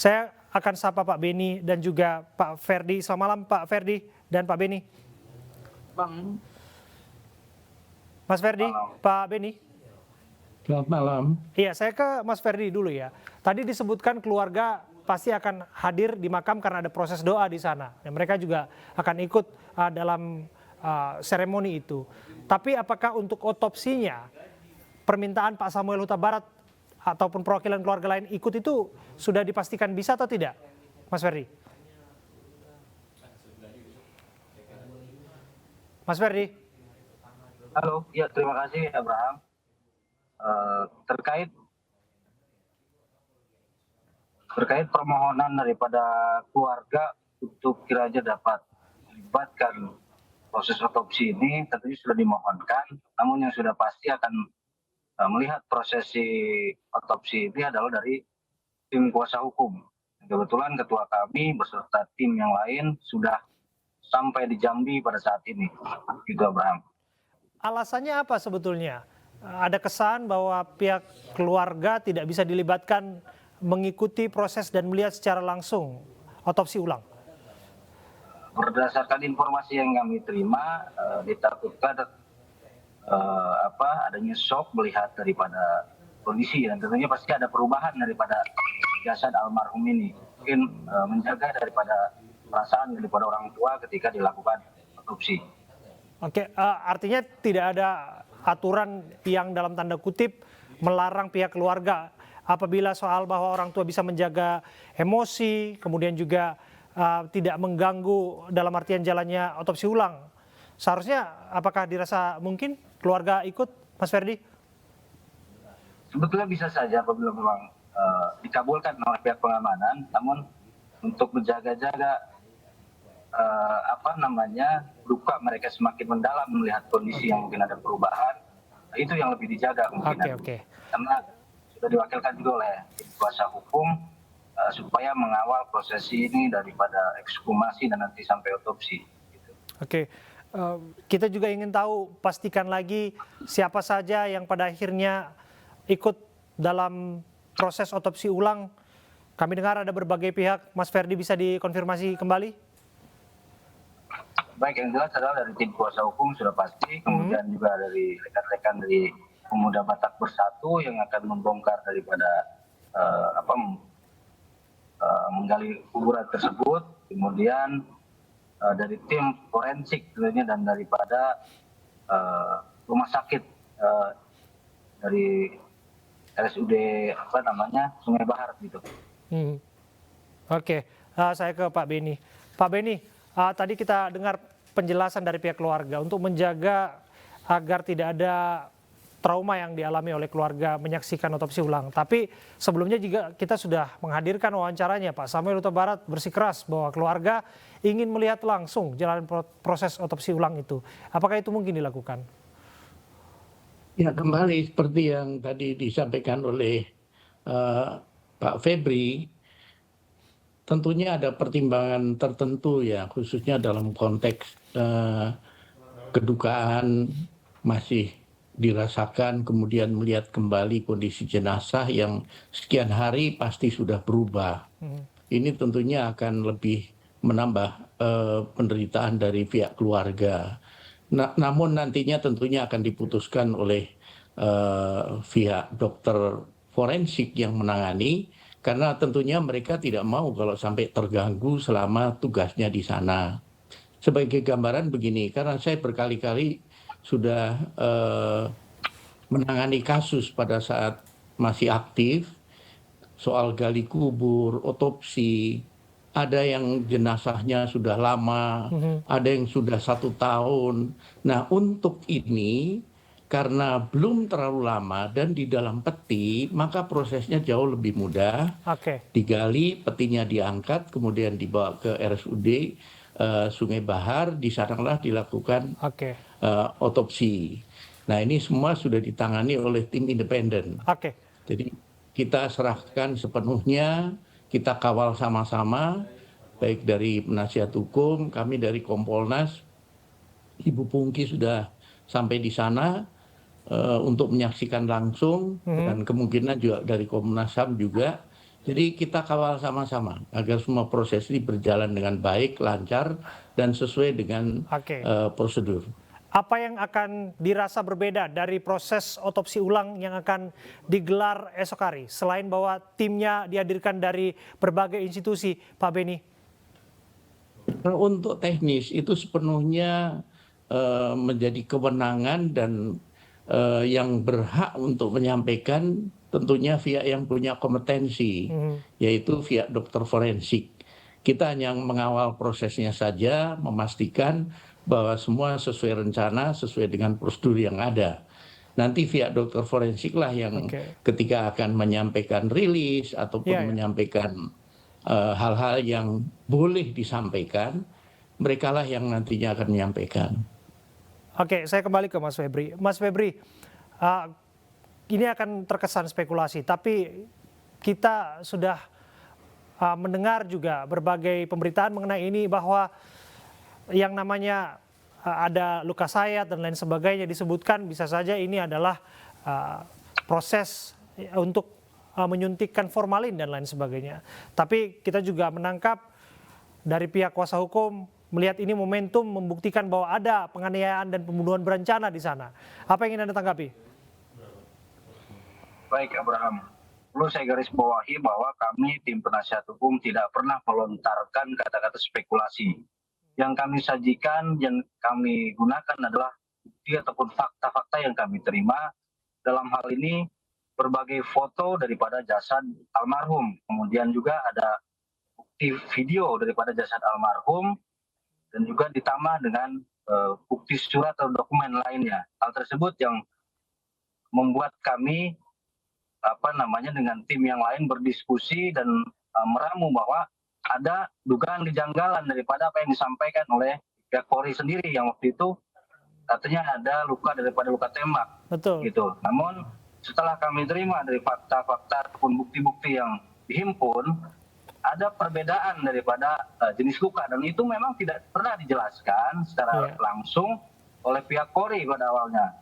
Saya akan sapa Pak Beni dan juga Pak Ferdi. Selamat malam Pak Ferdi dan Pak Beni. Bang, Mas Ferdi, malam. Pak Beni. Selamat malam. Iya, saya ke Mas Ferdi dulu ya. Tadi disebutkan keluarga pasti akan hadir di makam karena ada proses doa di sana. Dan mereka juga akan ikut dalam seremoni itu. Tapi apakah untuk otopsinya, permintaan Pak Samuel Huta Barat ataupun perwakilan keluarga lain ikut itu sudah dipastikan bisa atau tidak, Mas Ferdi? Mas Ferdi. Halo, ya terima kasih Abraham. Terkait permohonan daripada keluarga untuk kiranya dapat melibatkan proses otopsi ini tentunya sudah dimohonkan, namun yang sudah pasti akan melihat prosesi otopsi ini adalah dari tim kuasa hukum. Kebetulan ketua kami beserta tim yang lain sudah sampai di Jambi pada saat ini, gitu Abraham. Alasannya apa sebetulnya? Ada kesan bahwa pihak keluarga tidak bisa dilibatkan mengikuti proses dan melihat secara langsung otopsi ulang. Berdasarkan informasi yang kami terima, ditakutkan adanya shock melihat daripada kondisi, dan tentunya pasti ada perubahan daripada jasad almarhum ini. Mungkin menjaga daripada perasaan daripada orang tua ketika dilakukan otopsi. Oke, artinya tidak ada aturan yang dalam tanda kutip melarang pihak keluarga apabila soal bahwa orang tua bisa menjaga emosi, kemudian juga tidak mengganggu dalam artian jalannya otopsi ulang. Seharusnya apakah dirasa mungkin keluarga ikut, Mas Ferdi? Sebetulnya bisa saja apabila memang dikabulkan oleh pihak pengamanan, namun untuk menjaga-jaga duka mereka semakin mendalam melihat kondisi yang mungkin ada perubahan, itu yang lebih dijaga mungkin. Karena sudah diwakilkan juga oleh kuasa hukum supaya mengawal prosesi ini daripada ekshumasi dan nanti sampai otopsi. Gitu. Kita juga ingin tahu, pastikan lagi siapa saja yang pada akhirnya ikut dalam proses otopsi ulang. Kami dengar ada berbagai pihak, Mas Ferdi bisa dikonfirmasi kembali? Baik, yang jelas adalah dari tim kuasa hukum sudah pasti, kemudian juga dari rekan-rekan dari Pemuda Batak Bersatu yang akan membongkar daripada menggali kuburan tersebut, kemudian dari tim forensik tentunya dan daripada rumah sakit dari RSUD Sungai Bahar gitu. Saya ke Pak Beni. Pak Beni, tadi kita dengar penjelasan dari pihak keluarga untuk menjaga agar tidak ada trauma yang dialami oleh keluarga menyaksikan otopsi ulang. Tapi sebelumnya juga kita sudah menghadirkan wawancaranya, Pak Samuel Huta Barat bersikeras bahwa keluarga ingin melihat langsung jalan proses otopsi ulang itu. Apakah itu mungkin dilakukan? Ya, kembali seperti yang tadi disampaikan oleh Pak Febri, tentunya ada pertimbangan tertentu ya, khususnya dalam konteks kedukaan masih dirasakan, kemudian melihat kembali kondisi jenazah yang sekian hari pasti sudah berubah. Ini tentunya akan lebih menambah penderitaan dari pihak keluarga. Namun nantinya tentunya akan diputuskan oleh pihak dokter forensik yang menangani, karena tentunya mereka tidak mau kalau sampai terganggu selama tugasnya di sana. Sebagai gambaran begini, karena saya berkali-kali sudah menangani kasus pada saat masih aktif, soal gali kubur, otopsi, ada yang jenazahnya sudah lama, ada yang sudah 1 tahun. Nah, untuk ini karena belum terlalu lama dan di dalam peti, maka prosesnya jauh lebih mudah. Digali, petinya diangkat, kemudian dibawa ke RSUD Sungai Bahar, di sanalah dilakukan otopsi. Nah, ini semua sudah ditangani oleh tim independen. Jadi kita serahkan sepenuhnya, kita kawal sama-sama, baik dari penasihat hukum, kami dari Kompolnas, Ibu Pungki sudah sampai di sana untuk menyaksikan langsung, dan kemungkinan juga dari Komnas HAM juga Jadi kita kawal sama-sama agar semua proses ini berjalan dengan baik, lancar, dan sesuai dengan Oke. prosedur. Apa yang akan dirasa berbeda dari proses otopsi ulang yang akan digelar esok hari? Selain bahwa timnya dihadirkan dari berbagai institusi, Pak Beni. Untuk teknis itu sepenuhnya menjadi kewenangan dan yang berhak untuk menyampaikan tentunya pihak yang punya kompetensi, yaitu pihak dokter forensik. Kita hanya mengawal prosesnya saja, memastikan bahwa semua sesuai rencana, sesuai dengan prosedur yang ada. Nanti pihak dokter forensik lah yang ketika akan menyampaikan rilis ataupun menyampaikan hal-hal yang boleh disampaikan, merekalah yang nantinya akan menyampaikan. Oke, saya kembali ke Mas Febri. Mas Febri, ini akan terkesan spekulasi, tapi kita sudah mendengar juga berbagai pemberitaan mengenai ini bahwa yang namanya ada luka sayat dan lain sebagainya disebutkan bisa saja ini adalah proses untuk menyuntikkan formalin dan lain sebagainya. Tapi kita juga menangkap dari pihak kuasa hukum melihat ini momentum membuktikan bahwa ada penganiayaan dan pembunuhan berencana di sana. Apa yang ingin Anda tanggapi? Baik, Abraham. Perlu saya garis bawahi bahwa kami tim penasihat hukum tidak pernah melontarkan kata-kata spekulasi. Yang kami sajikan, yang kami gunakan adalah bukti ataupun fakta-fakta yang kami terima. Dalam hal ini berbagai foto daripada jasad almarhum. Kemudian juga ada bukti video daripada jasad almarhum dan juga ditambah dengan bukti surat atau dokumen lainnya. Hal tersebut yang membuat kami dengan tim yang lain berdiskusi dan meramu bahwa ada dugaan kejanggalan daripada apa yang disampaikan oleh pihak Polri sendiri yang waktu itu katanya ada luka daripada luka tembak. Betul. Gitu. Namun setelah kami terima dari fakta-fakta ataupun bukti-bukti yang dihimpun, ada perbedaan daripada jenis luka dan itu memang tidak pernah dijelaskan secara langsung oleh pihak Polri pada awalnya.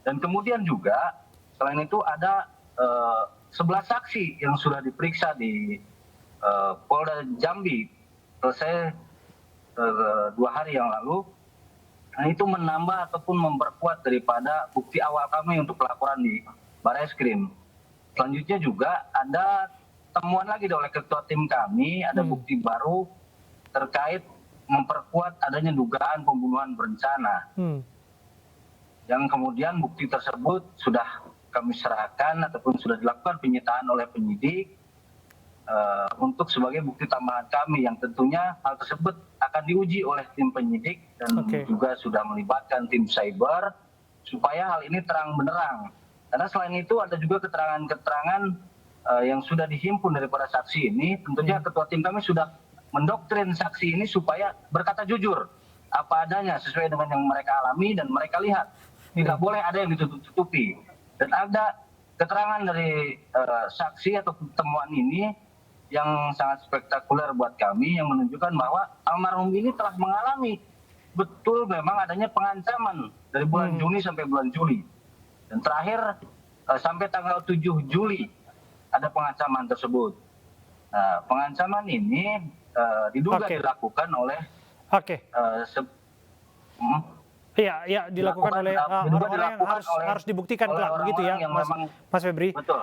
Dan kemudian juga selain itu ada 11 saksi yang sudah diperiksa di Polda Jambi selesai 2 hari yang lalu. Nah, itu menambah ataupun memperkuat daripada bukti awal kami untuk laporan di Barreskrim. Selanjutnya juga ada temuan lagi oleh ketua tim kami, ada bukti baru terkait memperkuat adanya dugaan pembunuhan berencana. Yang kemudian bukti tersebut sudah kami serahkan ataupun sudah dilakukan penyitaan oleh penyidik untuk sebagai bukti tambahan kami yang tentunya hal tersebut akan diuji oleh tim penyidik dan juga sudah melibatkan tim cyber supaya hal ini terang benderang. Karena selain itu ada juga keterangan-keterangan yang sudah dihimpun daripada saksi ini, tentunya ketua tim kami sudah mendoktrin saksi ini supaya berkata jujur apa adanya sesuai dengan yang mereka alami dan mereka lihat. Tidak boleh ada yang ditutup-tutupi. Dan ada keterangan dari saksi atau temuan ini yang sangat spektakuler buat kami yang menunjukkan bahwa almarhum ini telah mengalami betul memang adanya pengancaman dari bulan Juni sampai bulan Juli. Dan terakhir sampai tanggal 7 Juli ada pengancaman tersebut. Nah, pengancaman ini diduga dilakukan oleh Iya, dilakukan oleh orang-orang yang harus dibuktikan kelak, begitu ya, Mas Febri. Betul.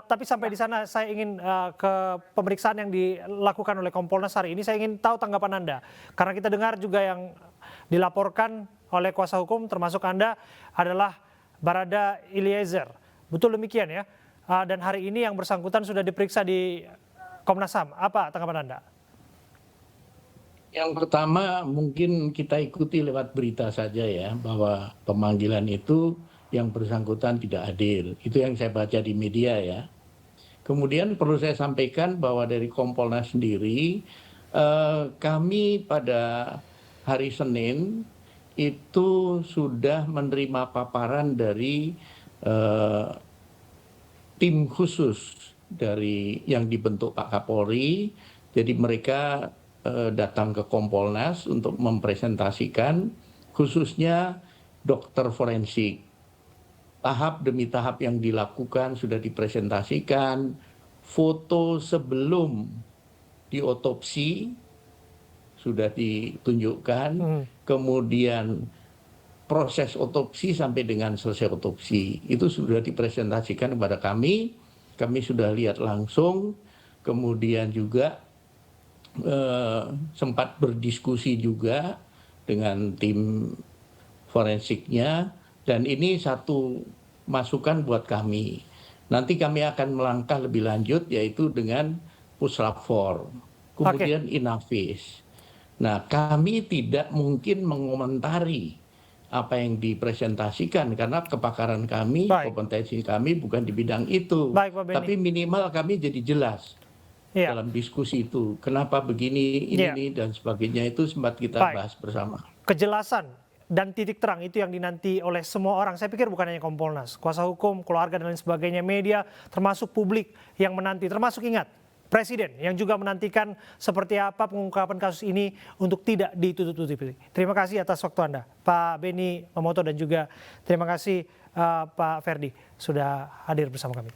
Tapi sampai di sana saya ingin ke pemeriksaan yang dilakukan oleh Kompolnas hari ini. Saya ingin tahu tanggapan Anda, karena kita dengar juga yang dilaporkan oleh kuasa hukum, termasuk Anda, adalah Barada Eliezer. Betul demikian ya? Dan hari ini yang bersangkutan sudah diperiksa di Komnas HAM. Apa tanggapan Anda? Yang pertama mungkin kita ikuti lewat berita saja ya, bahwa pemanggilan itu yang bersangkutan tidak adil. Itu yang saya baca di media ya. Kemudian perlu saya sampaikan bahwa dari Kompolnas sendiri, kami pada hari Senin itu sudah menerima paparan dari tim khusus dari yang dibentuk Pak Kapolri. Jadi mereka datang ke Kompolnas untuk mempresentasikan khususnya dokter forensik. Tahap demi tahap yang dilakukan sudah dipresentasikan, foto sebelum diotopsi sudah ditunjukkan, kemudian proses otopsi sampai dengan selesai otopsi itu sudah dipresentasikan kepada kami sudah lihat langsung, kemudian juga sempat berdiskusi juga dengan tim forensiknya, dan ini satu masukan buat kami. Nanti kami akan melangkah lebih lanjut yaitu dengan Puslap-4, kemudian Inavis. Nah, kami tidak mungkin mengomentari apa yang dipresentasikan karena kepakaran kami, kompetensi kami bukan di bidang itu. Tapi minimal kami jadi jelas dalam diskusi itu. Kenapa begini, ini dan sebagainya itu sempat kita bahas bersama. Kejelasan dan titik terang itu yang dinanti oleh semua orang. Saya pikir bukan hanya Kompolnas, kuasa hukum, keluarga dan lain sebagainya, media, termasuk publik yang menanti, termasuk ingat, Presiden yang juga menantikan seperti apa pengungkapan kasus ini untuk tidak ditutup-tutupi. Terima kasih atas waktu Anda, Pak Beni Mamoto, dan juga terima kasih Pak Ferdi sudah hadir bersama kami.